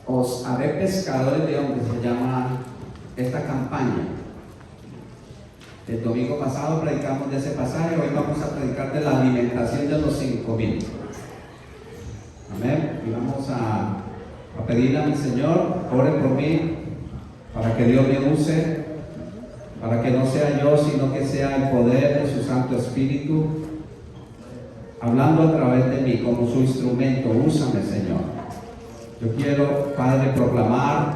os haré pescadores de hombres, se llama esta campaña. El domingo pasado predicamos de ese pasaje, hoy vamos a predicar de la alimentación de los 5,000. Amén. Y vamos a pedirle a mi Señor, ore por mí, para que Dios me use, para que no sea yo, sino que sea el poder de su Santo Espíritu, hablando a través de mí como su instrumento. Úsame, Señor. Yo quiero, Padre, proclamar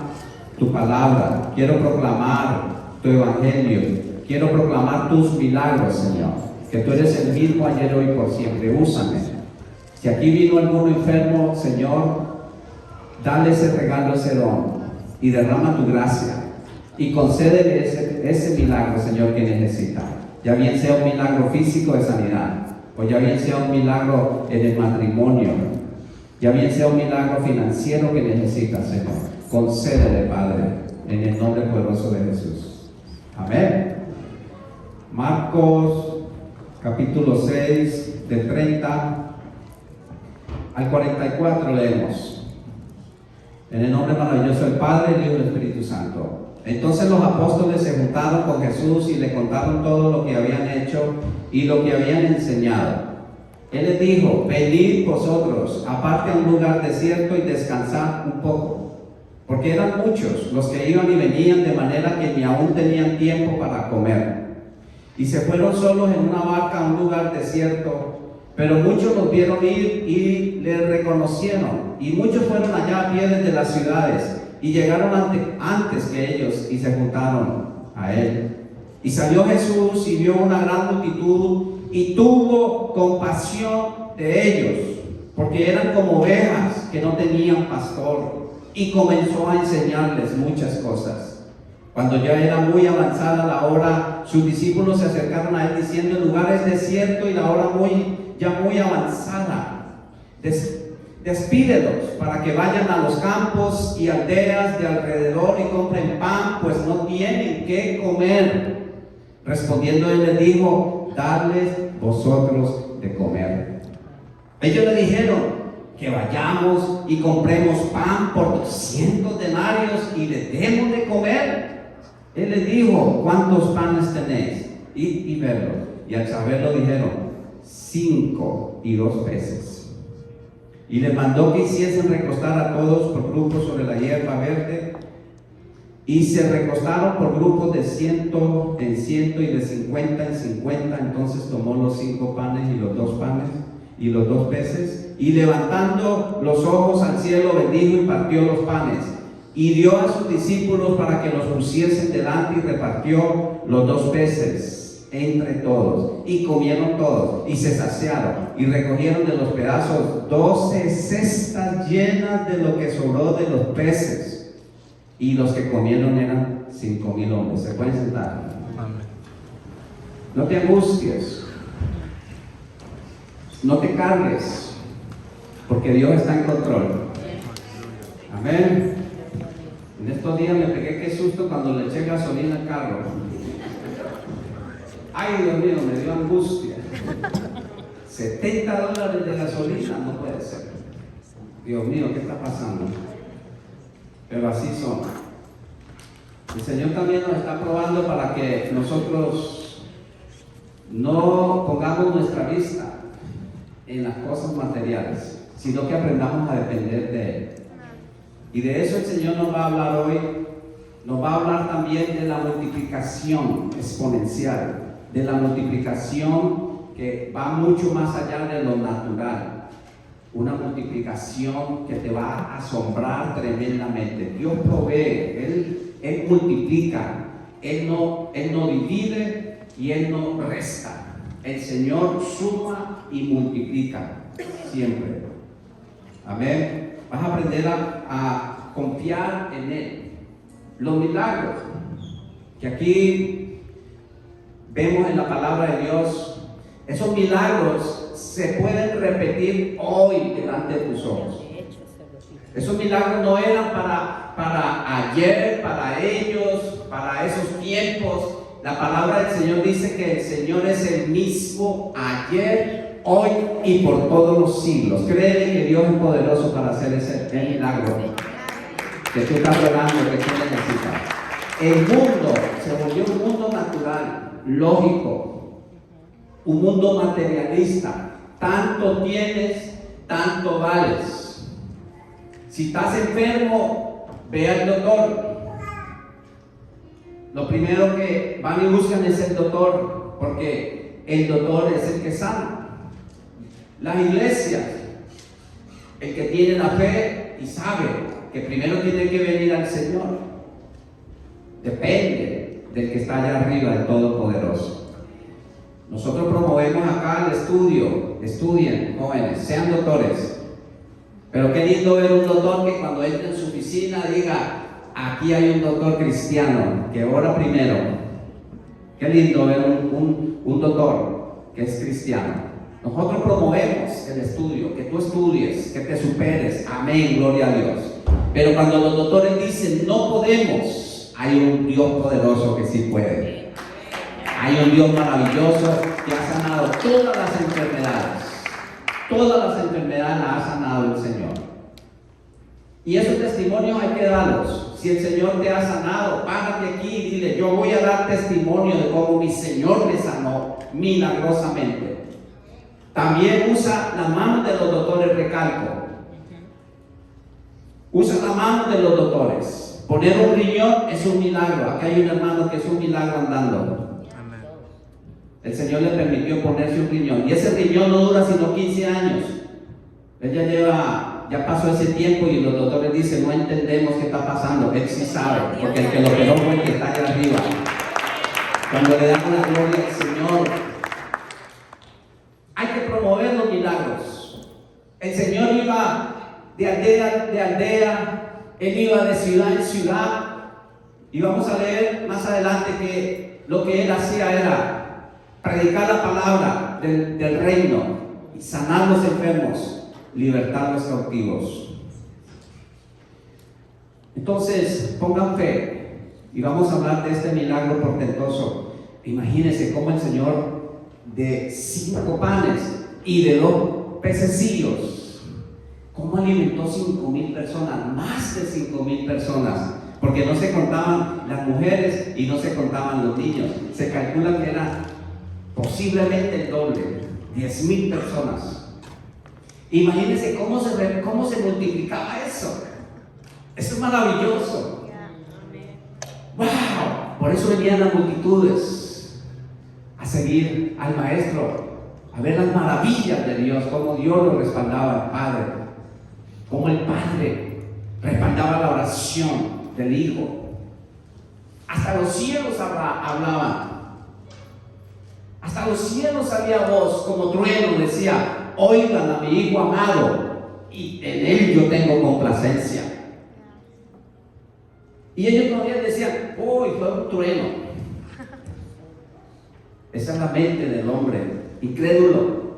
tu palabra, quiero proclamar tu evangelio, quiero proclamar tus milagros, Señor, que tú eres el mismo ayer, hoy, por siempre. Úsame. Si aquí vino alguno enfermo, Señor, dale ese regalo, ese don, y derrama tu gracia, y concédele ese milagro, Señor, que necesita. Ya bien sea un milagro físico de sanidad, o ya bien sea un milagro en el matrimonio, ya bien sea un milagro financiero que necesita, Señor. Concédele, Padre, en el nombre poderoso de Jesús. Amén. Marcos capítulo 6, del 30 al 44 leemos. En el nombre maravilloso del Padre, el Hijo y el Espíritu Santo. Entonces los apóstoles se juntaron con Jesús y le contaron todo lo que habían hecho y lo que habían enseñado. Él les dijo: venid vosotros aparte a un lugar desierto y descansad un poco, porque eran muchos los que iban y venían, de manera que ni aún tenían tiempo para comer. Y se fueron solos en una barca a un lugar desierto, pero muchos los vieron ir y le reconocieron, y muchos fueron allá a pie desde las ciudades, y llegaron antes que ellos, y se juntaron a él. Y salió Jesús y vio una gran multitud, y tuvo compasión de ellos, porque eran como ovejas que no tenían pastor, y comenzó a enseñarles muchas cosas. Cuando ya era muy avanzada la hora, sus discípulos se acercaron a él diciendo: el lugar es desierto y la hora ya muy avanzada. Despídelos para que vayan a los campos y aldeas de alrededor y compren pan, pues no tienen qué comer. Respondiendo él les dijo: dadles vosotros de comer. Ellos le dijeron: que vayamos y compremos pan por 200 denarios y les demos de comer. Él les dijo: ¿cuántos panes tenéis? Y verlo. Y al saberlo dijeron: 5 y 2 peces. Y les mandó que hiciesen recostar a todos por grupos sobre la hierba verde. Y se recostaron por grupos de 100 en 100 y de 50 en 50. Entonces tomó los 5 panes y los 2 panes y los 2 peces, y levantando los ojos al cielo bendijo y partió los panes, y dio a sus discípulos para que los pusiesen delante, y repartió los 2 peces entre todos, y comieron todos, y se saciaron, y recogieron de los pedazos 12 cestas llenas de lo que sobró de los peces, y los que comieron eran 5,000 hombres. ¿Se pueden sentar? Amén. No te angusties, no te cargues, porque Dios está en control. Amén. En estos días me pegué qué susto cuando le eché gasolina al carro. Ay, Dios mío, me dio angustia. $70 de gasolina, no puede ser. Dios mío, ¿qué está pasando? Pero así son. El Señor también nos está probando para que nosotros no pongamos nuestra vista en las cosas materiales, sino que aprendamos a depender de Él. Y de eso el Señor nos va a hablar hoy. Nos va a hablar también de la multiplicación exponencial, de la multiplicación que va mucho más allá de lo natural. Una multiplicación que te va a asombrar tremendamente. Dios provee, Él multiplica, Él no divide y Él no resta. El Señor suma y multiplica siempre. Amén. Vas a aprender a confiar en Él. Los milagros que aquí vemos en la palabra de Dios, esos milagros se pueden repetir hoy delante de tus ojos. Esos milagros no eran para ayer, para ellos, para esos tiempos. La palabra del Señor dice que el Señor es el mismo ayer, hoy y por todos los siglos. Créeme que Dios es poderoso para hacer ese milagro. que tú estás orando, que tú necesitas. El mundo se volvió un mundo natural, lógico, un mundo materialista. Tanto tienes, tanto vales. Si estás enfermo, ve al doctor. Lo primero que van y buscan es el doctor, porque el doctor es el que sana. Las iglesias, el que tiene la fe y sabe que primero tiene que venir al Señor, depende del que está allá arriba, el Todopoderoso. Nosotros promovemos acá el estudio. Estudien, jóvenes, sean doctores. Pero qué lindo ver un doctor que cuando entre en su oficina diga: aquí hay un doctor cristiano que ora primero. Qué lindo ver un doctor que es cristiano. Nosotros promovemos el estudio, que tú estudies, que te superes. Amén, gloria a Dios. Pero cuando los doctores dicen no podemos, hay un Dios poderoso que sí puede. Hay un Dios maravilloso que ha sanado todas las enfermedades. Todas las enfermedades las ha sanado el Señor. Y esos testimonios hay que darlos. Si el Señor te ha sanado, párate aquí y dile: yo voy a dar testimonio de cómo mi Señor me sanó milagrosamente. También usa la mano de los doctores, recalco. Usa la mano de los doctores. Poner un riñón es un milagro. Aquí hay un hermano que es un milagro andando. El Señor le permitió ponerse un riñón. Y ese riñón no dura sino 15 años. Ya pasó ese tiempo y los doctores dicen: no entendemos qué está pasando. Él sí sabe, porque el que lo operó fue el que está allá arriba. Cuando le damos la gloria al Señor, hay que promover los milagros. El Señor iba de aldea, Él iba de ciudad en ciudad. Y vamos a leer más adelante que lo que Él hacía era predicar la palabra del reino y sanar los enfermos, libertar los cautivos. Entonces, pongan fe y vamos a hablar de este milagro portentoso. Imagínense cómo el Señor, de 5 panes y de 2 pececillos, cómo alimentó 5,000 personas, más de 5,000 personas, porque no se contaban las mujeres y no se contaban los niños. Se calcula que era posiblemente el doble, 10,000 personas. Imagínense cómo se multiplicaba eso. Eso es maravilloso. ¡Wow! Por eso venían las multitudes a seguir al Maestro, a ver las maravillas de Dios, cómo Dios lo respaldaba al Padre, cómo el Padre respaldaba la oración del Hijo. Hasta los cielos hablaban. Hasta los cielos había voz como trueno, decía: oigan a mi Hijo amado, y en Él yo tengo complacencia. Y ellos todavía decían: uy, fue un trueno. Esa es la mente del hombre incrédulo,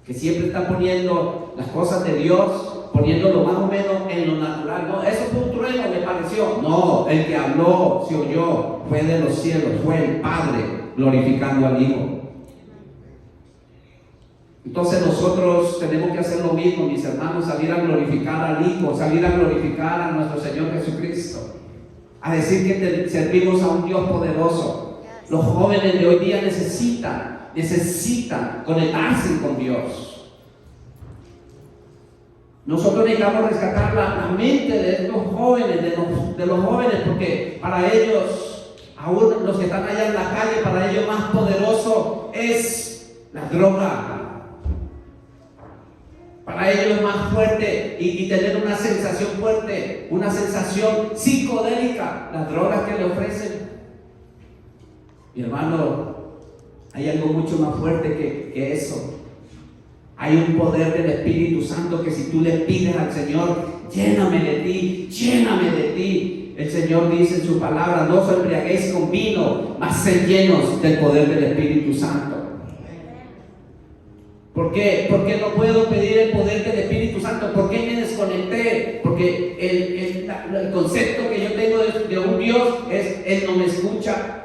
que siempre está poniendo las cosas de Dios, poniéndolo más o menos en lo natural. No, eso fue un trueno, me pareció. No, el que habló, se oyó, fue de los cielos, fue el Padre glorificando al Hijo. Entonces nosotros tenemos que hacer lo mismo, mis hermanos, salir a glorificar al Hijo, salir a glorificar a nuestro Señor Jesucristo, a decir que servimos a un Dios poderoso. Los jóvenes de hoy día necesitan conectarse con Dios. Nosotros necesitamos rescatar la mente de estos jóvenes, de los jóvenes, porque para ellos, aún los que están allá en la calle, para ellos más poderoso es la droga. Para ellos es más fuerte y tener una sensación fuerte, una sensación psicodélica, las drogas que le ofrecen. Mi hermano, hay algo mucho más fuerte que eso. Hay un poder del Espíritu Santo que si tú le pides al Señor: lléname de ti, lléname de ti. El Señor dice en su palabra: no os embriaguéis con vino, mas sed llenos del poder del Espíritu Santo. ¿Por qué? Porque no puedo pedir el poder del Espíritu Santo. ¿Por qué me desconecté? Porque el concepto que yo tengo de un Dios es: Él no me escucha.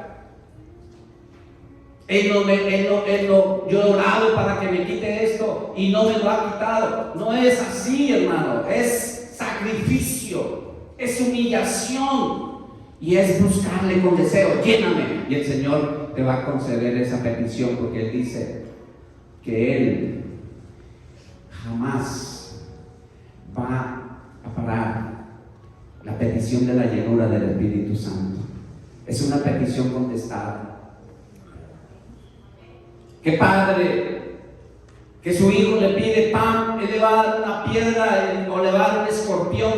Yo he orado para que me quite esto y no me lo ha quitado. No es así, hermano. Es sacrificio. es humillación y es buscarle con deseo. Lléname, y el Señor te va a conceder esa petición, porque Él dice que Él jamás va a parar la petición de la llenura del Espíritu Santo. Es una petición contestada. ¿Qué padre que su hijo le pide pan, Él le va a dar una piedra o le va a dar un escorpión?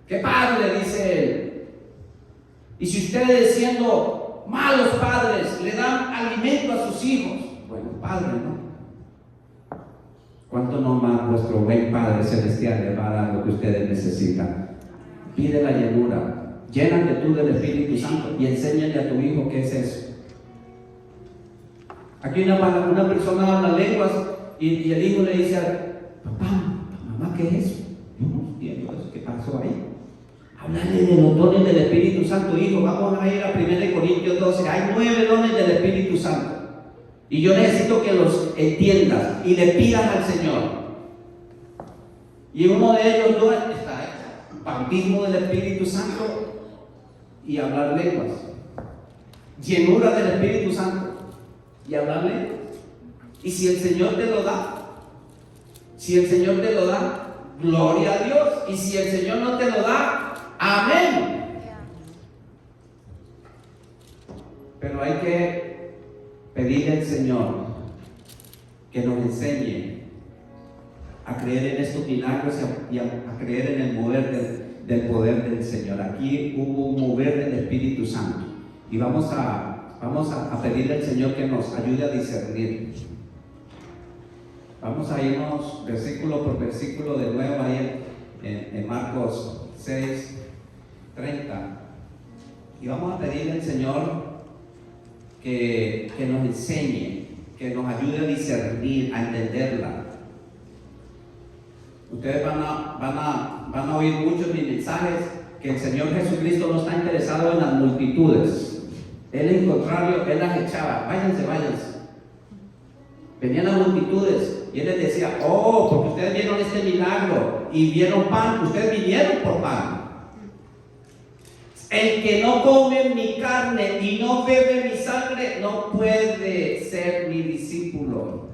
¿Qué padre, dice Él? Y si ustedes, siendo malos padres, le dan alimento a sus hijos, bueno, padre, ¿no? ¿Cuánto no más vuestro buen Padre Celestial le va a dar lo que ustedes necesitan? Pide la llenura, llénate tú del Espíritu Santo y enséñale a tu hijo qué es eso. Aquí una persona habla lenguas y el hijo le dice: papá, mamá, ¿qué es eso? Yo no entiendo eso, ¿qué pasó ahí? Háblale de los dones del Espíritu Santo, hijo. Vamos a ir a 1 Corintios 12. Hay 9 dones del Espíritu Santo. Y yo necesito que los entiendas y le pidas al Señor. Y uno de ellos no está el bautismo del Espíritu Santo y hablar lenguas. Llenura del Espíritu Santo y hablar lenguas. Y si el Señor te lo da, gloria a Dios. Y si el Señor no te lo da, amén. Pero hay que pedirle al Señor que nos enseñe a creer en estos milagros y a creer en el mover del poder del Señor. Aquí hubo un mover del Espíritu Santo y vamos a pedirle al Señor que nos ayude a discernir. Vamos a irnos versículo por versículo de nuevo ahí en Marcos 6, 30, y vamos a pedirle al Señor que nos enseñe, que nos ayude a discernir, a entenderla. Ustedes van a oír muchos mis mensajes que el Señor Jesucristo no está interesado en las multitudes. Él, al contrario, Él las echaba: váyanse. Venían las multitudes y Él les decía: oh, porque ustedes vieron este milagro y vieron pan, ustedes vinieron por pan. El que no come mi carne y no bebe mi sangre no puede ser mi discípulo.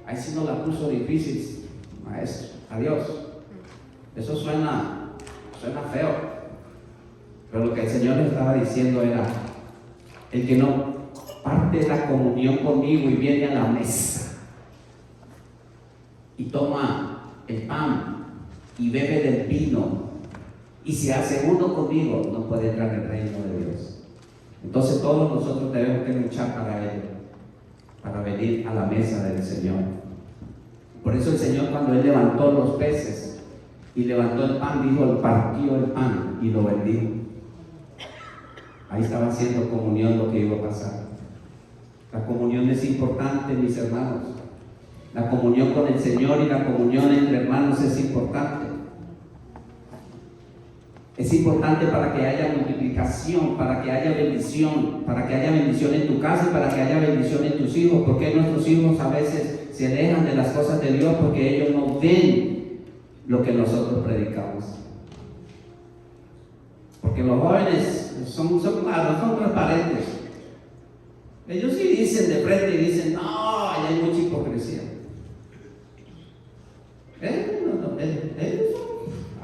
Ahí sí nos la puso difícil, maestro. Adiós. Eso suena feo. Pero lo que el Señor le estaba diciendo era: el que no parte la comunión conmigo y viene a la mesa y toma el pan y bebe del vino y se hace uno conmigo, no puede entrar en el reino de Dios. Entonces todos nosotros debemos que luchar para ello, para venir a la mesa del Señor. Por eso el Señor, cuando Él levantó los peces y levantó el pan, dijo: Él partió el pan y lo bendijo. Ahí estaba haciendo comunión lo que iba a pasar. La comunión es importante, mis hermanos. La comunión con el Señor y la comunión entre hermanos es importante. Es importante para que haya multiplicación, para que haya bendición en tu casa y para que haya bendición en tus hijos. Porque nuestros hijos a veces se alejan de las cosas de Dios porque ellos no ven lo que nosotros predicamos. Porque los jóvenes son claros, son transparentes. Ellos sí dicen de frente y dicen: no, ahí hay mucha hipocresía. Ellos son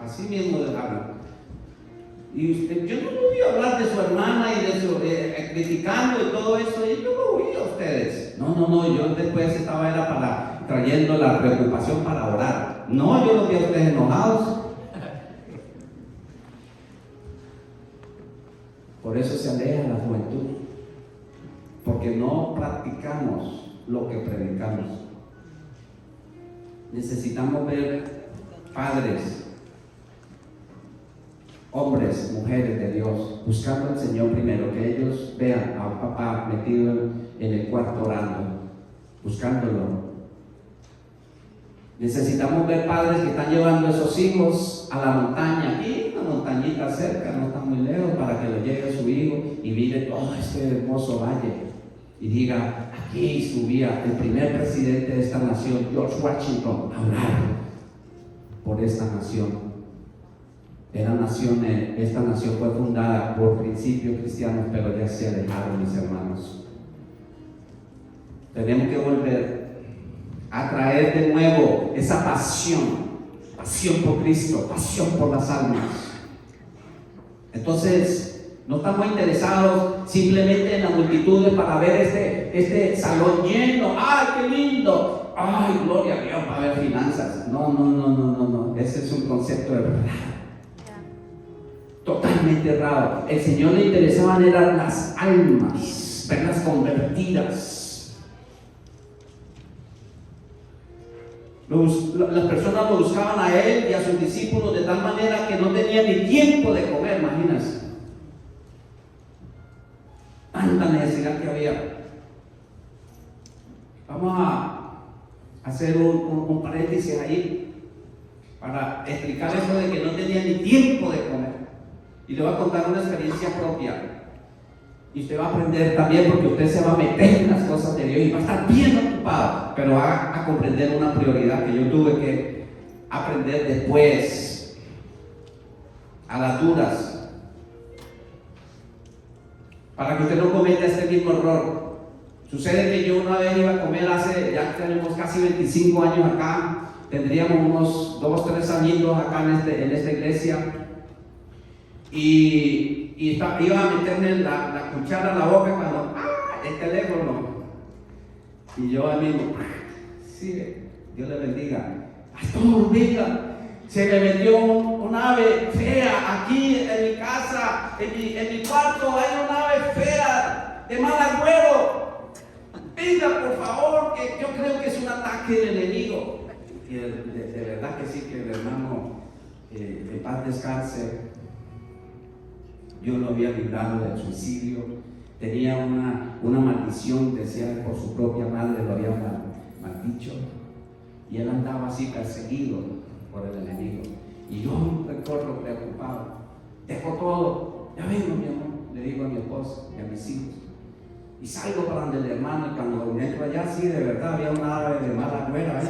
así mismo de hablar. Y yo no voy a hablar de su hermana y de su criticando y todo eso, y yo no oí a ustedes. No, yo después estaba trayendo la preocupación para orar. No, yo los vi a ustedes enojados. Por eso se aleja la juventud, porque no practicamos lo que predicamos. Necesitamos ver padres, hombres, mujeres de Dios, buscando al Señor primero, que ellos vean a un papá metido en el cuarto orando, buscándolo. Necesitamos ver padres que están llevando a esos hijos a la montaña, aquí una montañita cerca, no está muy lejos, para que lo lleve a su hijo y mire todo este hermoso valle. y diga, aquí subía el primer presidente de esta nación, George Washington, a orar por esta nación. Esta nación fue fundada por principios cristianos, pero ya se alejaron, mis hermanos. Tenemos que volver a traer de nuevo esa pasión por Cristo, pasión por las almas. Entonces, no estamos interesados simplemente en las multitudes para ver este salón lleno. ¡Ay, qué lindo! ¡Ay, gloria a Dios, para ver finanzas! No. Ese es un concepto errado. Totalmente errado. El Señor le interesaban eran las almas, verlas convertidas. Las personas lo buscaban a Él y a sus discípulos de tal manera que no tenían ni tiempo de comer, imagínense. Tanta necesidad que había. Vamos a hacer un paréntesis ahí para explicar eso de que no tenían ni tiempo de comer. Y le voy a contar una experiencia propia. Y usted va a aprender también, porque usted se va a meter en las cosas de Dios y va a estar bien ocupado, pero va a comprender una prioridad que yo tuve que aprender después, a las duras, para que usted no cometa este mismo error. Sucede que yo una vez iba a comer ya tenemos casi 25 años acá, tendríamos unos 2-3 añitos acá en esta iglesia, y iba a meterme la cuchara en la boca cuando, el teléfono. Y yo amigo, sí, Dios le bendiga. Pastor, venga, se me metió un ave fea aquí en mi casa, en mi cuarto hay una ave fea, de mal agüero. Venga, por favor, que yo creo que es un ataque del enemigo. Y de verdad que sí, que el hermano, en paz descanse, yo lo había librado del suicidio, tenía una maldición, decía por su propia madre, lo había maldicho, y él andaba así perseguido por el enemigo. Y yo recuerdo preocupado, dejo todo, ya vengo mi amor, le digo a mi esposa y a mis hijos, y salgo para donde el hermano, y cuando entro allá, sí, de verdad, había una ave de mala agüera, ahí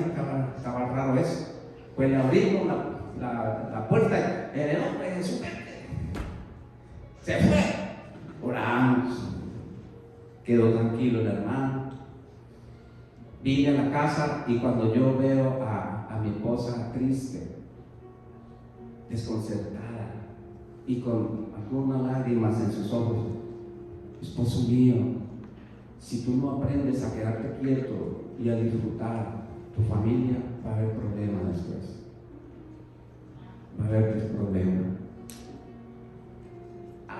estaba raro eso. Pues le abrimos la puerta, en el nombre de Jesús, se fue. Oramos, quedó tranquilo el hermano. Vine a la casa y cuando yo veo a mi esposa triste, desconcertada y con algunas lágrimas en sus ojos, esposo mío, si tú no aprendes a quedarte quieto y a disfrutar tu familia, va a haber problemas después. Va a haber problemas.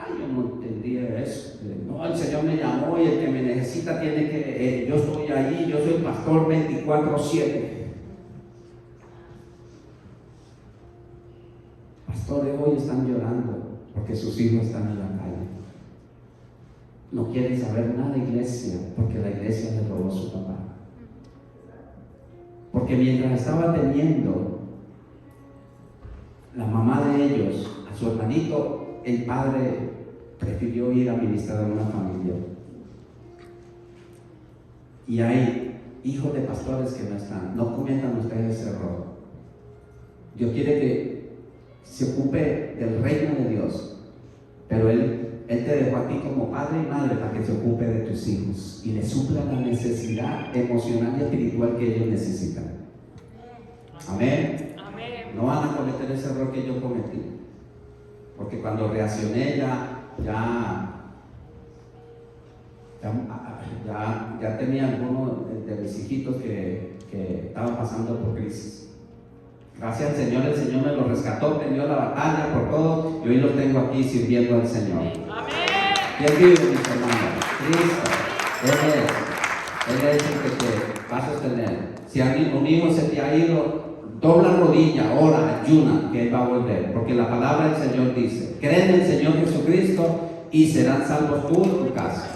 Yo no entendía eso. No, el Señor me llamó y el que me necesita tiene que, yo estoy allí, yo soy el pastor 24/7. Pastores hoy están llorando porque sus hijos están en la calle. No quieren saber nada de iglesia porque la iglesia les robó su papá. Porque mientras estaba teniendo la mamá de ellos a su hermanito, el padre prefirió ir a ministrar a una familia. Y hay hijos de pastores que no están. No cometan ustedes ese error. Dios quiere que se ocupe del reino de Dios, pero Él te dejó a ti como padre y madre para que se ocupe de tus hijos y les supla la necesidad emocional y espiritual que ellos necesitan. Amén. No van a cometer ese error que yo cometí, porque cuando reaccioné ya tenía algunos de mis hijitos que estaban pasando por crisis. Gracias al Señor, el Señor me los rescató, perdió la batalla por todo, y hoy los tengo aquí sirviendo al Señor. ¿Quién vive, mis hermanos? Cristo. Él es el que te va a sostener. Si un hijo se te ha ido, dobla rodilla, ora, ayuna, que Él va a volver, porque la palabra del Señor dice: creen en el Señor Jesucristo y serán salvos tú y tu casa.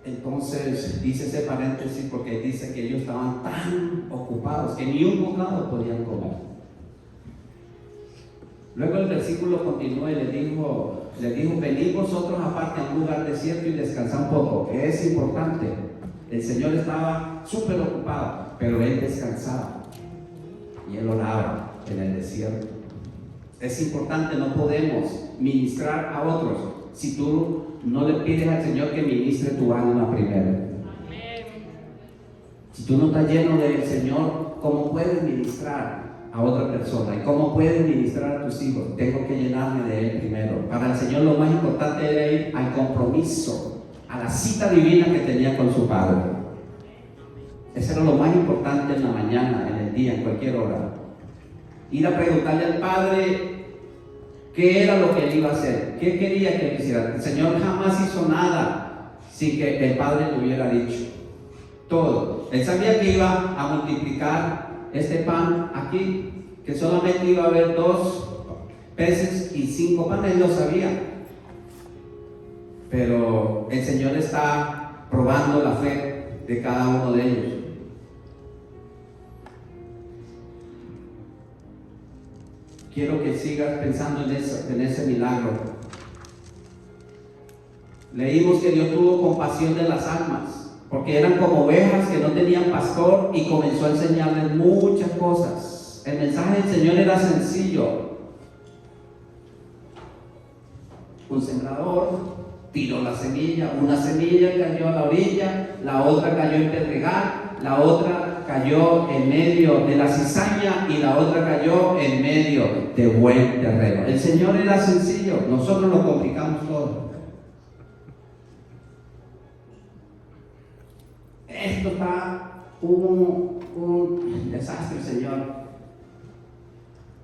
Entonces dice ese paréntesis porque dice que ellos estaban tan ocupados que ni un bocado podían comer. Luego el versículo continúa y le dijo, venid vosotros aparte a un lugar desierto y descansad un poco. Es importante. El Señor estaba súper ocupado, pero Él descansaba y Él oraba en el desierto. Es importante, no podemos ministrar a otros si tú no le pides al Señor que ministre tu alma primero. Si tú no estás lleno del Señor, ¿cómo puedes ministrar a otra persona? ¿Y cómo puedes ministrar a tus hijos? Tengo que llenarme de Él primero. Para el Señor lo más importante era ir al compromiso, a la cita divina que tenía con su Padre. Eso era lo más importante en la mañana, en el día, en cualquier hora. Ir a preguntarle al Padre qué era lo que Él iba a hacer, qué quería que Él hiciera. El Señor jamás hizo nada sin que el Padre le hubiera dicho. Todo. Él sabía que iba a multiplicar este pan aquí, que solamente iba a haber 2 peces y 5 panes, Él lo sabía. Pero el Señor está probando la fe de cada uno de ellos. Quiero que sigas pensando en ese milagro. Leímos que Dios tuvo compasión de las almas, porque eran como ovejas que no tenían pastor, y comenzó a enseñarles muchas cosas. El mensaje del Señor era sencillo. Un sembrador tiró la semilla, una semilla cayó a la orilla, la otra cayó en pedregal, la otra cayó en medio de la cizaña y la otra cayó en medio de buen terreno. El Señor era sencillo, nosotros lo complicamos todo. Esto está un desastre, Señor.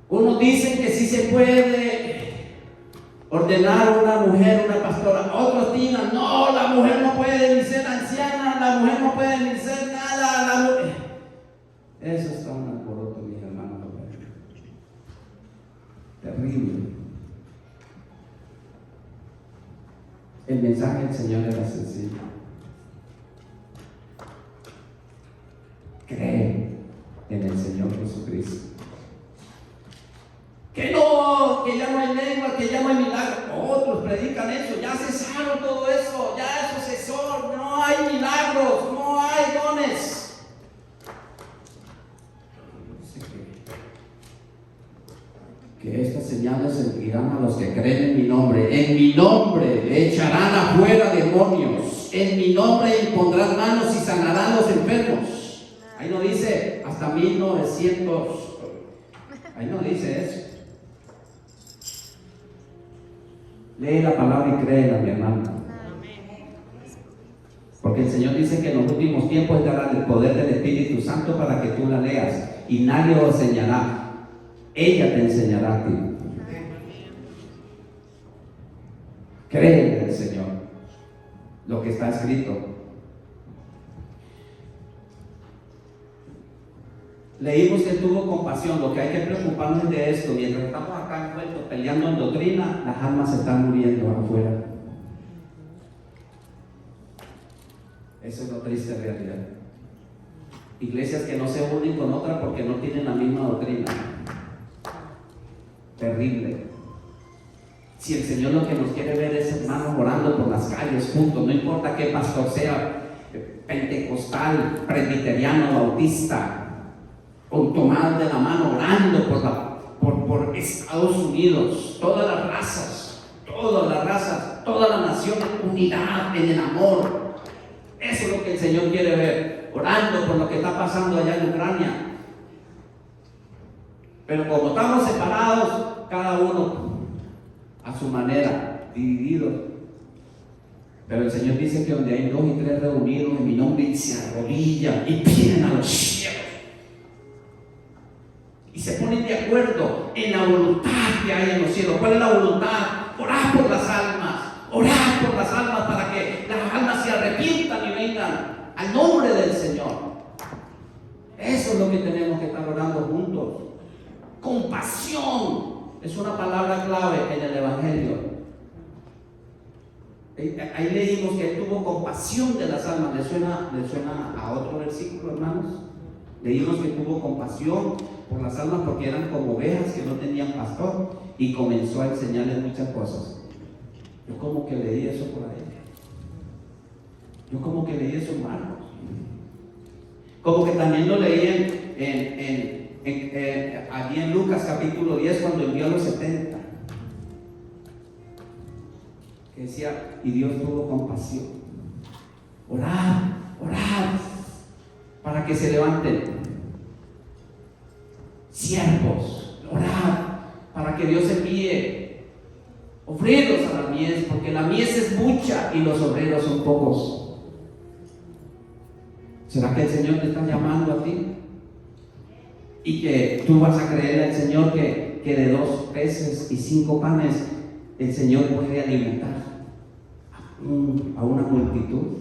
Unos dicen que sí se puede ordenar una mujer, una pastora. Otros digan, no, la mujer no puede ni ser anciana, la mujer no puede ni ser nada, la mujer. Eso está un alboroto, mis hermanos. Terrible. El mensaje del Señor era sencillo. Cree en el Señor Jesucristo. Que no, que ya no hay lengua, que ya no hay milagro. Otros predican eso, ya cesaron todo eso, ya eso cesó, no hay milagros, no hay dones. Que estas señales seguirán a los que creen en mi nombre. En mi nombre echarán afuera demonios. En mi nombre impondrán manos y sanarán los enfermos. Ahí no dice hasta 1900. Ahí no dice eso. Lee la palabra y créela, mi hermano. Porque el Señor dice que en los últimos tiempos dará el poder del Espíritu Santo para que tú la leas. Y nadie lo enseñará. Ella te enseñará a ti. Cree en el Señor. Lo que está escrito. Leímos que tuvo compasión. Lo que hay que preocuparnos es de esto. Mientras estamos acá envueltos peleando en doctrina, las almas se están muriendo afuera. Esa es la triste realidad. Iglesias que no se unen con otra porque no tienen la misma doctrina. Terrible. Si el Señor lo que nos quiere ver es hermanos orando por las calles juntos, no importa qué pastor sea, pentecostal, presbiteriano, bautista, con tomadas de la mano, orando por Estados Unidos, todas las razas, toda la nación, unidad en el amor. Eso es lo que el Señor quiere ver, orando por lo que está pasando allá en Ucrania. Pero como estamos separados, cada uno a su manera, divididos. Pero el Señor dice que donde hay 2 y 3 reunidos en mi nombre, se arrodillan y piden a los cielos. Y se ponen de acuerdo en la voluntad que hay en los cielos. ¿Cuál es la voluntad? Orar por las almas. Orar por las almas para que las almas se arrepientan y vengan al nombre del Señor. Eso es lo que tenemos que estar orando juntos. Compasión es una palabra clave en el Evangelio. Ahí leímos que Él tuvo compasión de las almas. ¿Le suena a otro versículo, hermanos? Leímos que tuvo compasión por las almas porque eran como ovejas que no tenían pastor, y comenzó a enseñarles muchas cosas. Yo como que leí eso por ahí. Yo como que leí eso en Marcos. Como que también lo leí allí en Lucas capítulo 10 cuando envió a los 70. Que decía, y Dios tuvo compasión. Orad, orad, para que se levanten siervos, orad, para que Dios envíe obreros a la mies, porque la mies es mucha y los obreros son pocos. ¿Será que el Señor te está llamando a ti? Y que tú vas a creerle al Señor que de 2 peces y 5 panes el Señor puede alimentar a una multitud.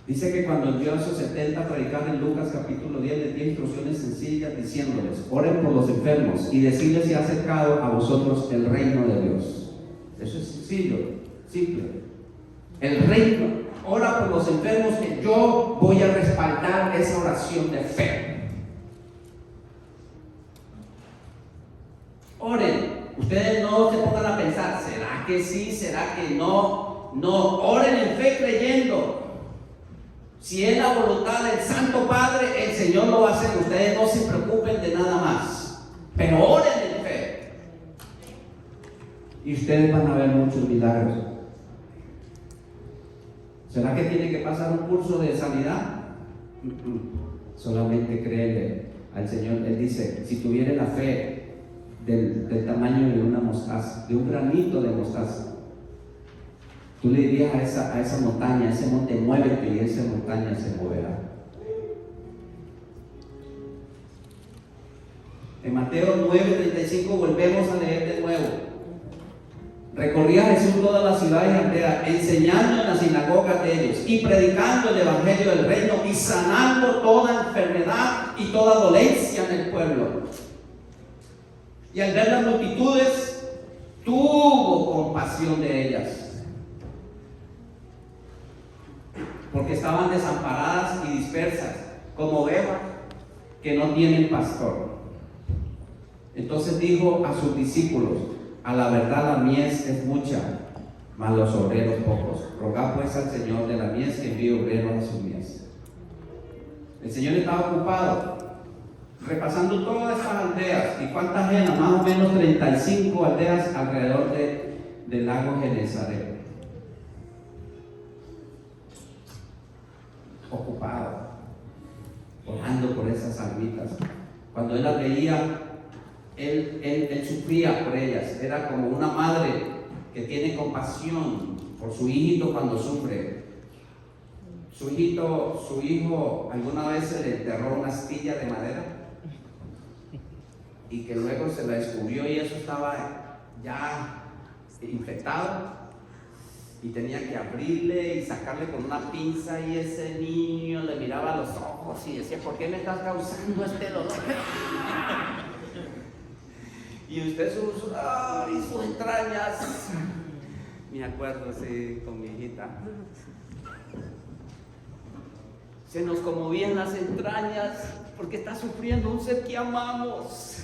Dice que cuando envió a esos 70 a predicar en Lucas capítulo 10, les dio instrucciones sencillas diciéndoles: oren por los enfermos y decirles si ha acercado a vosotros el reino de Dios. Eso es sencillo, simple. El reino. Ora por los enfermos, que yo voy a respaldar esa oración de fe. Oren. Ustedes no se pongan a pensar, ¿será que sí? ¿Será que no? No, oren en fe creyendo. Si es la voluntad del Santo Padre, el Señor lo va a hacer. Ustedes no se preocupen de nada más, pero oren en fe. Y ustedes van a ver muchos milagros. ¿Será que tiene que pasar un curso de sanidad? Solamente créele al Señor. Él dice, si tuviera la fe del tamaño de una mostaza, de un granito de mostaza, tú le dirías a esa montaña, a ese monte, muévete, y esa montaña se moverá. En Mateo 9:35 volvemos a leer de nuevo. Recorría Jesús todas las ciudades y aldeas, enseñando en las sinagogas de ellos y predicando el evangelio del reino y sanando toda enfermedad y toda dolencia en el pueblo. Y al ver las multitudes, tuvo compasión de ellas, porque estaban desamparadas y dispersas, como ovejas que no tienen pastor. Entonces dijo a sus discípulos: a la verdad la mies es mucha, mas los obreros pocos. Rogad pues al Señor de la mies que envíe obreros a su mies. El Señor estaba ocupado repasando todas estas aldeas. ¿Y cuántas eran? Más o menos 35 aldeas alrededor del lago Genesaret. Ocupado, orando por esas almitas. Cuando él las veía, él sufría por ellas. Era como una madre que tiene compasión por su hijito cuando sufre. Su hijo alguna vez se le enterró una astilla de madera y que luego se la descubrió y eso estaba ya infectado y tenía que abrirle y sacarle con una pinza, y ese niño le miraba a los ojos y decía: ¿por qué me estás causando este dolor? Y usted sus entrañas, me acuerdo así con mi hijita, se nos conmovían las entrañas porque está sufriendo un ser que amamos.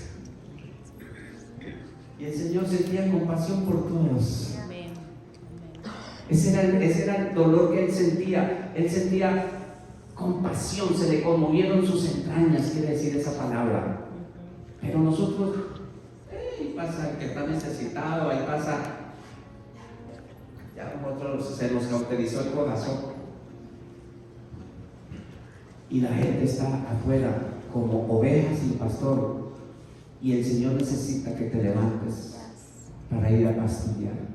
Y el Señor sentía compasión por todos. Ese era el dolor que él sentía. Él sentía compasión, se le conmovieron sus entrañas, quiere decir esa palabra. Pero nosotros, ahí pasa el que está necesitado, ahí pasa, ya nosotros se nos cauterizó el corazón. Y la gente está afuera como ovejas sin pastor. Y el Señor necesita que te levantes para ir a pastorear.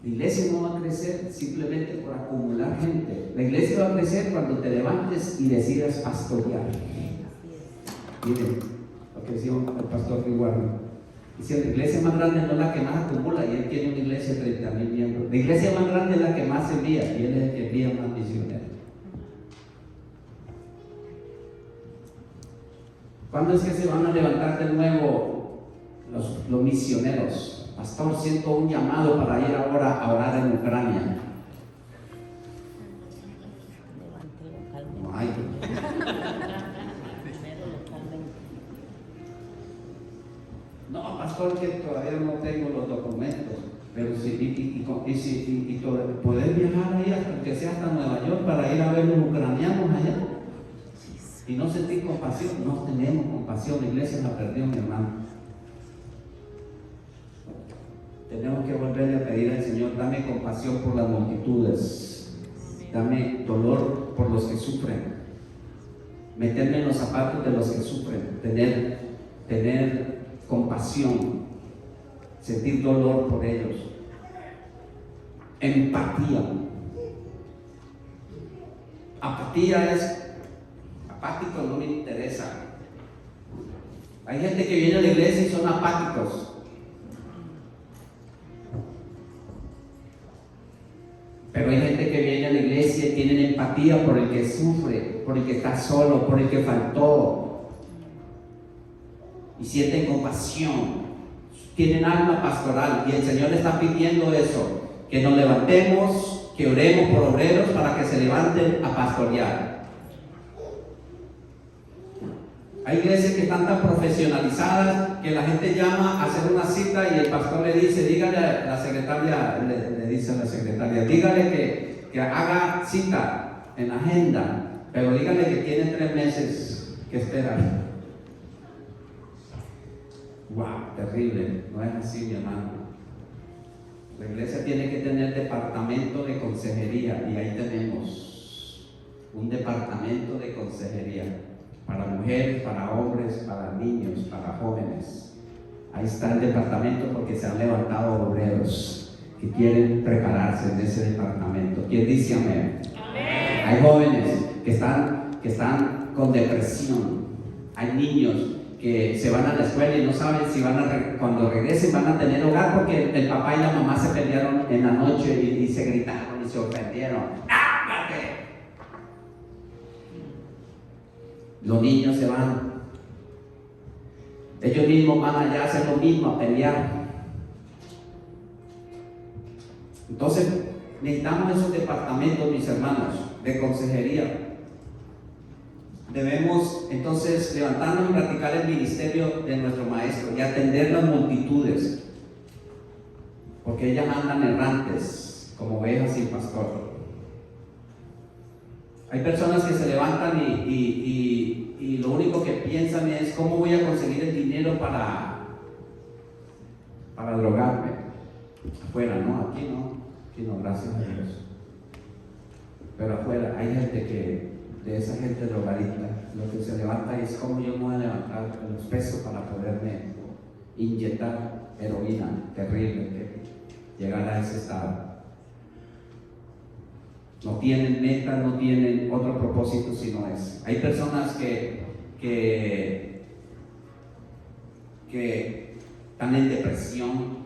La iglesia no va a crecer simplemente por acumular gente. La iglesia va a crecer cuando te levantes y decidas pastorear. Miren lo que decía el pastor Riguardo. Dice: la iglesia más grande no es la que más acumula, y él tiene una iglesia de 30,000 miembros. La iglesia más grande es la que más envía, y él es el que envía más misioneros. ¿Cuándo es que se van a levantar de nuevo los misioneros? Pastor, siento un llamado para ir ahora a orar en Ucrania. no, pastor, que todavía no tengo los documentos. Pero si poder viajar ahí, aunque sea hasta Nueva York, para ir a ver los ucranianos allá y no sentir compasión. No tenemos compasión, la iglesia la perdió, mi hermano. Tenemos que volverle a pedir al Señor: dame compasión por las multitudes, dame dolor por los que sufren, meterme en los zapatos de los que sufren, tener compasión, sentir dolor por ellos, empatía. Apatía es apático, no me interesa. Hay gente que viene a la iglesia y son apáticos. Pero hay gente que viene a la iglesia y tienen empatía por el que sufre, por el que está solo, por el que faltó, y sienten compasión. Tienen alma pastoral, y el Señor está pidiendo eso, que nos levantemos, que oremos por obreros para que se levanten a pastorear. Hay iglesias que están tan profesionalizadas que la gente llama a hacer una cita y el pastor le dice: dígale a la secretaria, le dice a la secretaria, dígale que haga cita en la agenda, pero dígale que tiene 3 meses que esperar. Wow, terrible. No es así, mi hermano. La iglesia tiene que tener departamento de consejería, y ahí tenemos un departamento de consejería para mujeres, para hombres, para niños, para jóvenes. Ahí está el departamento, porque se han levantado obreros que quieren prepararse en ese departamento. ¿Quién dice amén? Amén. Hay jóvenes que están con depresión. Hay niños que se van a la escuela y no saben si cuando regresen van a tener hogar, porque el papá y la mamá se pelearon en la noche y se gritaron y se ofendieron. ¡Ándate! Los niños se van. Ellos mismos van allá a hacer lo mismo, a pelear. Entonces, necesitamos esos departamentos, mis hermanos, de consejería. Debemos entonces levantarnos y practicar el ministerio de nuestro Maestro y atender las multitudes, porque ellas andan errantes como ovejas sin pastor. Hay personas que se levantan y lo único que piensan es: ¿cómo voy a conseguir el dinero para drogarme? Afuera, ¿no? Aquí no, gracias a Dios. Pero afuera hay gente de esa gente drogadicta, lo que se levanta es: ¿cómo yo me voy a levantar los pesos para poderme inyectar heroína? Terrible que llegar a ese estado. No tienen meta, no tienen otro propósito sino ese. Hay personas que están en depresión,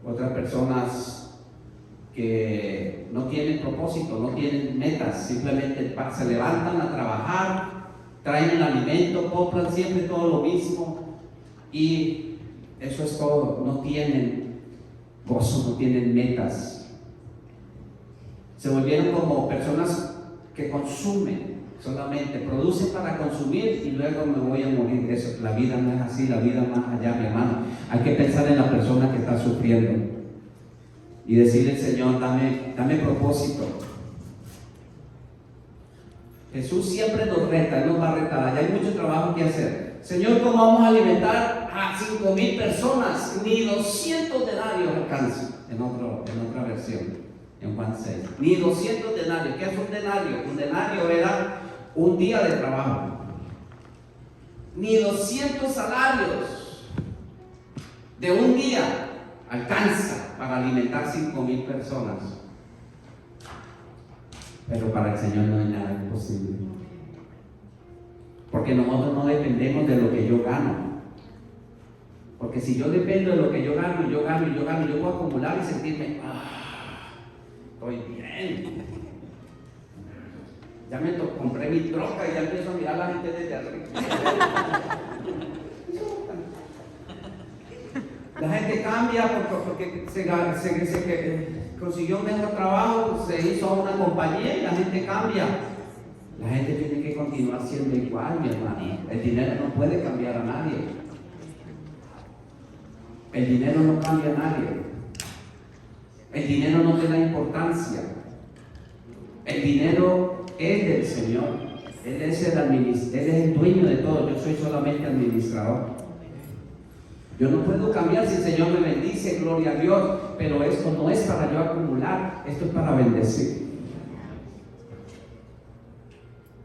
otras personas que no tienen propósito, no tienen metas, simplemente se levantan a trabajar, traen el alimento, compran siempre todo lo mismo, y eso es todo. No tienen gozo, no tienen metas. Se volvieron como personas que consumen solamente, producen para consumir y luego me voy a morir. Eso, la vida no es así, la vida más allá, mi hermano. Hay que pensar en la persona que está sufriendo y decirle: Señor, dame propósito. Jesús siempre nos reta, Él nos va a retar. Ya hay mucho trabajo que hacer. Señor, ¿cómo vamos a alimentar a 5,000 personas? Ni 200 denarios alcanza. En otra versión, en Juan 6. Ni 200 denarios. ¿Qué es un denario? Un denario era un día de trabajo. Ni 200 salarios de un día alcanza para alimentar 5,000 personas. Pero para el Señor no hay nada imposible, porque nosotros no dependemos de lo que yo gano. Porque si yo dependo de lo que yo gano, yo puedo acumular y sentirme: estoy bien. Ya compré mi troca y ya empiezo a mirar a la gente desde arriba. La gente cambia porque se consiguió un mejor trabajo, se hizo una compañía y la gente cambia. La gente tiene que continuar siendo igual, mi hermano. El dinero no puede cambiar a nadie. El dinero no cambia a nadie. El dinero no te da importancia. El dinero es del Señor. Él es el dueño de todo. Yo soy solamente administrador. Yo no puedo cambiar si el Señor me bendice, gloria a Dios. Pero esto no es para yo acumular, esto es para bendecir.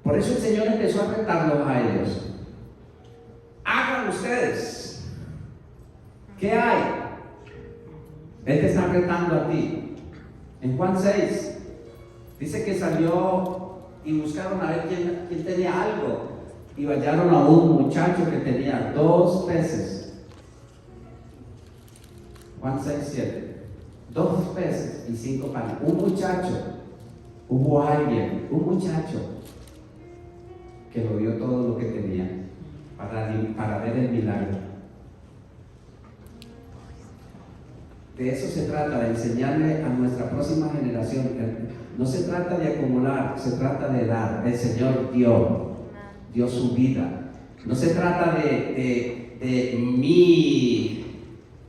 Por eso el Señor empezó a retarlos a ellos. Hagan ustedes. ¿Qué hay? Él te está retando a ti. En Juan 6 dice que salió y buscaron a ver quién tenía algo, y hallaron a un muchacho que tenía 2 peces. Juan 6:7. 2 peces y 5 panes. Un muchacho, hubo alguien, un muchacho que lo dio todo lo que tenía para ver el milagro. De eso se trata, de enseñarle a nuestra próxima generación. No se trata de acumular, se trata de dar. El Señor dio su vida. No se trata de mis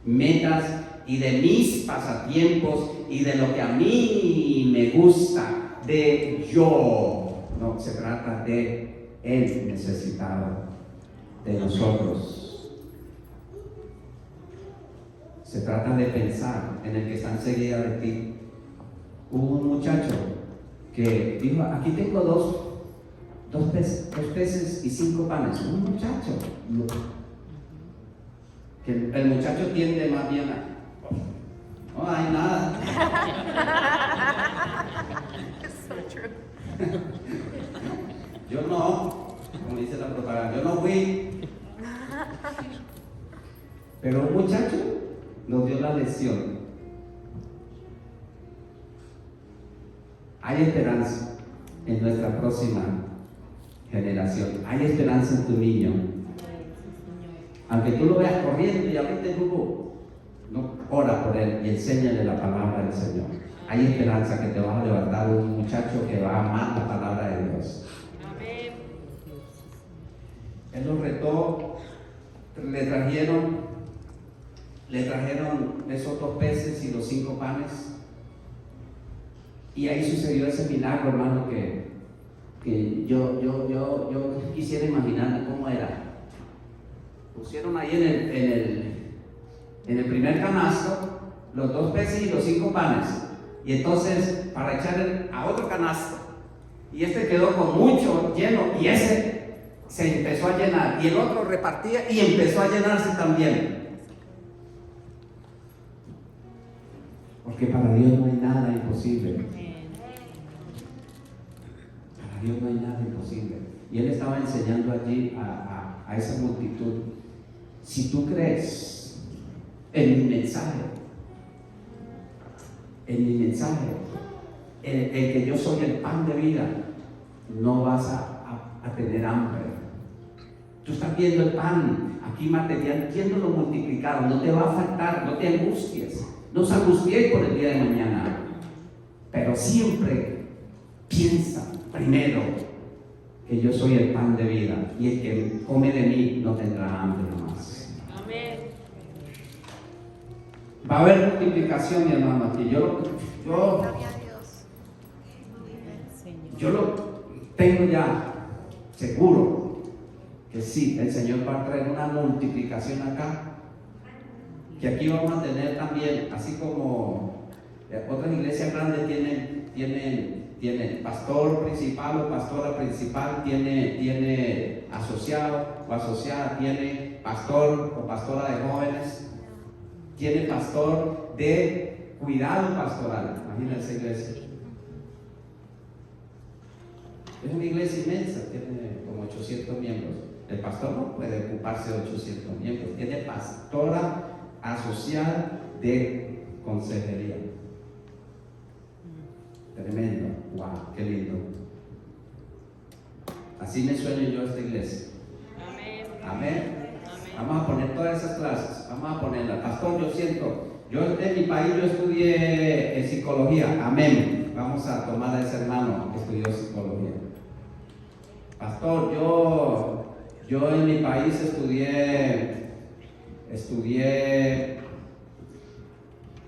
metas y de mis pasatiempos y de lo que a mí me gusta, de yo. No, se trata de Él necesitado, de nosotros. Se trata de pensar en el que está enseguida de ti. Hubo un muchacho que dijo: aquí tengo dos peces y 5 panes. Un muchacho. Que el muchacho tiende más bien a: no hay nada. Yo no, como dice la propaganda, yo no fui. Pero un muchacho nos dio la lección. Hay esperanza en nuestra próxima generación. Hay esperanza en tu niño. Aunque tú lo veas corriendo y abriste el grupo, no, ora por él y enséñale la palabra del Señor. Hay esperanza que te vas a levantar un muchacho que va a amar la palabra de Dios. Amén. Él los retó, le trajeron esos 2 peces y los 5 panes. Y ahí sucedió ese milagro, hermano, que yo quisiera imaginarme cómo era. Pusieron ahí en el primer canasto los 2 peces y los 5 panes. Y entonces, para echar a otro canasto. Y este quedó con mucho lleno, y ese se empezó a llenar. Y el otro repartía y empezó a llenarse también. Porque para Dios no hay nada imposible. Para Dios no hay nada imposible. Y Él estaba enseñando allí a esa multitud: si tú crees en mi mensaje, el que yo soy el pan de vida, no vas a tener hambre. Tú estás viendo el pan aquí material, viéndolo multiplicado, no te va a faltar, no te angusties. No os angustiéis por el día de mañana, pero siempre piensa primero que yo soy el pan de vida, y el que come de mí no tendrá hambre más. Amén. Va a haber multiplicación, mi hermano, aquí. Yo lo tengo ya seguro que sí, el Señor va a traer una multiplicación acá. Que aquí vamos a tener también, así como otras iglesias grandes tienen pastor principal o pastora principal, tiene asociado o asociada, tiene pastor o pastora de jóvenes, tiene pastor de cuidado pastoral. Imagínense, iglesia. Es una iglesia inmensa, tiene como 800 miembros. El pastor no puede ocuparse de 800 miembros, tiene pastora asociada de consejería. Tremendo, wow, qué lindo. Así me sueño yo a esta iglesia. Amén. Amén. Vamos a poner todas esas clases, vamos a ponerlas. Pastor, yo en mi país yo estudié psicología. Amén. Vamos a tomar a ese hermano que estudió psicología. Pastor, yo en mi país estudié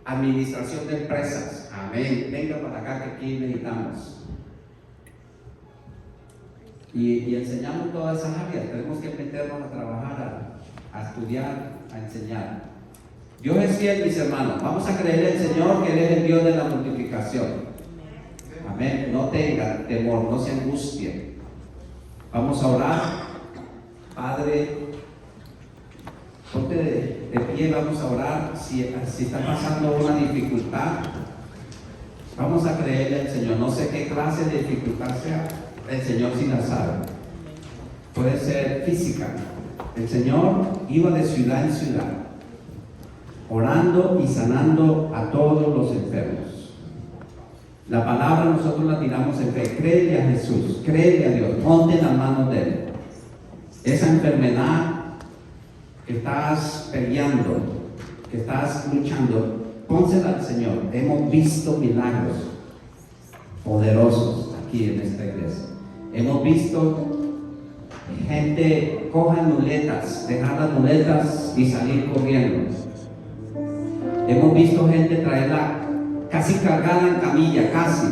administración de empresas. Amén. Venga para acá que aquí necesitamos. Y enseñamos todas esas áreas. Tenemos que meternos a trabajar, a estudiar, a enseñar. Dios es fiel, mis hermanos. Vamos a creer en el Señor, que Él es el Dios de la multiplicación. Amén. No tengan temor, no se angustien. Vamos a orar. Padre, ponte de pie, vamos a orar. Si está pasando una dificultad, vamos a creerle al Señor. No sé qué clase de dificultad sea, el Señor sí la sabe. Puede ser física. El Señor iba de ciudad en ciudad, orando y sanando a todos los enfermos. La palabra nosotros la tiramos en fe. Créele a Jesús, créele a Dios, ponte en las manos de Él. Esa enfermedad que estás peleando, que estás luchando, pónsela al Señor. Hemos visto milagros poderosos aquí en esta iglesia. Hemos visto gente coger muletas, dejar las muletas y salir corriendo. Hemos visto gente traerla casi cargada en camilla, casi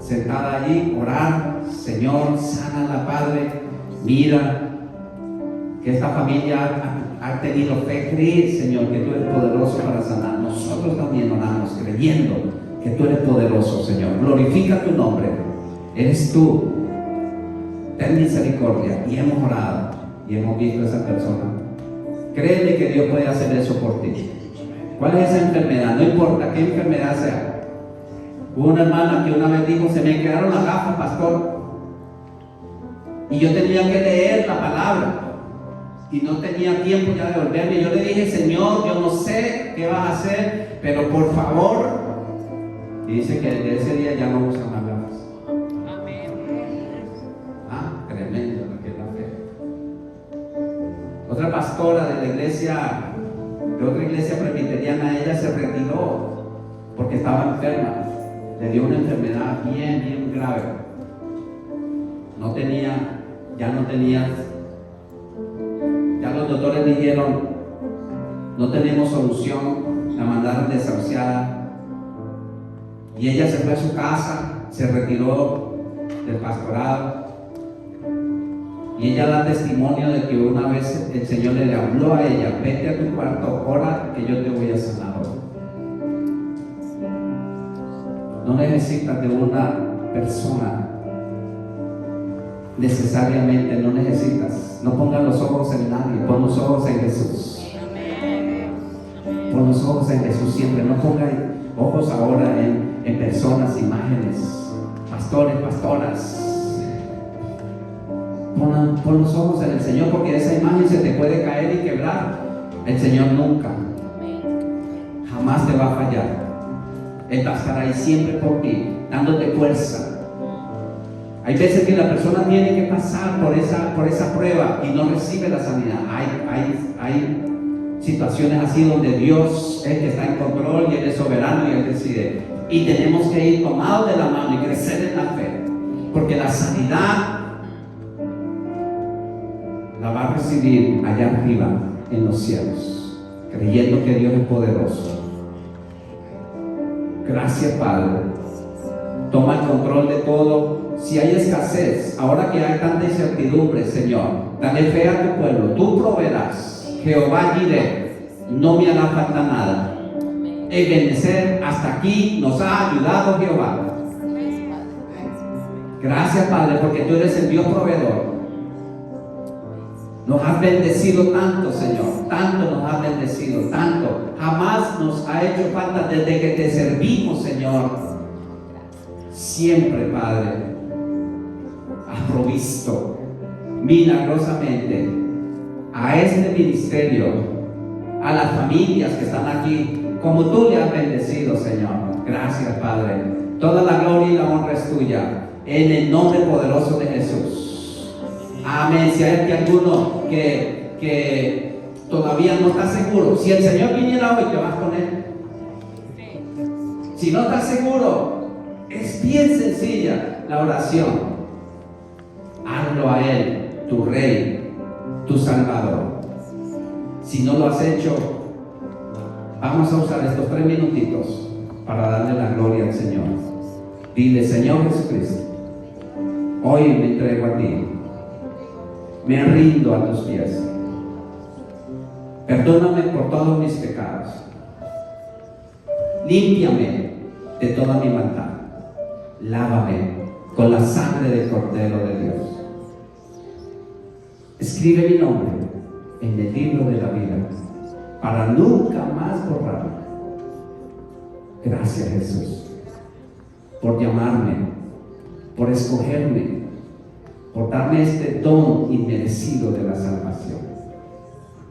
sentada allí, orar. Señor, sánala, Padre. Mira que esta familia ha tenido fe. Cree, Señor, que tú eres poderoso para sanar. Nosotros también oramos creyendo que tú eres poderoso, Señor. Glorifica tu nombre. Eres tú. Ten misericordia. Y hemos orado y hemos visto a esa persona. Créeme que Dios puede hacer eso por ti. ¿Cuál es esa enfermedad? No importa qué enfermedad sea. Hubo una hermana que una vez dijo: se me quedaron las gafas, pastor, y yo tenía que leer la palabra y no tenía tiempo ya de volverme. Yo le dije: Señor, yo no sé qué vas a hacer, pero por favor. Y dice que desde ese día ya no usa más gafas. Amén. Tremendo lo que es la fe. Otra pastora de la iglesia, de otra iglesia presbiteriana, ella se retiró porque estaba enferma. Le dio una enfermedad bien grave. Ya los doctores dijeron: no tenemos solución. La mandaron desahuciada. Y ella se fue a su casa, se retiró del pastorado. Y ella da testimonio de que una vez el Señor le habló a ella: vete a tu cuarto, ora, que yo te voy a sanar hoy. No necesitas de una persona, necesariamente no necesitas. No pongas los ojos en nadie, pon los ojos en Jesús. Pon los ojos en Jesús siempre. No pongas ojos ahora en personas, imágenes, pastores, pastoras. Pon los ojos en el Señor, porque esa imagen se te puede caer y quebrar. El Señor nunca, jamás te va a fallar. Él va a estar ahí siempre por ti, dándote fuerza. Hay veces que la persona tiene que pasar por esa prueba y no recibe la sanidad. Hay situaciones así donde Dios es el que está en control y Él es soberano y Él decide. Y tenemos que ir tomados de la mano y crecer en la fe, porque la sanidad la va a recibir allá arriba en los cielos, creyendo que Dios es poderoso. Gracias, Padre. Toma el control de todo. Si hay escasez, ahora que hay tanta incertidumbre, Señor, dale fe a tu pueblo. Tú proveerás. Jehová Jireh, no me hará falta nada. Ebenecer, hasta aquí nos ha ayudado Jehová. Gracias, Padre, porque tú eres el Dios proveedor. Nos has bendecido tanto, Señor. Tanto nos has bendecido, tanto. Jamás nos ha hecho falta desde que te servimos, Señor. Siempre, Padre, has provisto milagrosamente a este ministerio, a las familias que están aquí, como tú le has bendecido, Señor. Gracias, Padre. Toda la gloria y la honra es tuya, en el nombre poderoso de Jesús. Amén. Si hay alguno que todavía no está seguro, si el Señor viniera hoy, te vas con Él. Si no estás seguro, es bien sencilla la oración. Hazlo a Él, tu Rey, tu Salvador. Si no lo has hecho, Vamos a usar estos 3 minutitos para darle la gloria al Señor. Dile: Señor Jesucristo, hoy me entrego a ti, me rindo a tus pies. Perdóname por todos mis pecados, límpiame de toda mi maldad, lávame con la sangre del Cordero de Dios. Escribe mi nombre en el libro de la vida para nunca más borrarlo. Gracias, Jesús, por llamarme, por escogerme, por darme este don inmerecido de la salvación.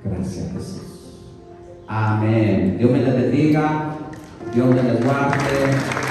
Gracias, Jesús. Amén. Dios me les bendiga, Dios me les guarde.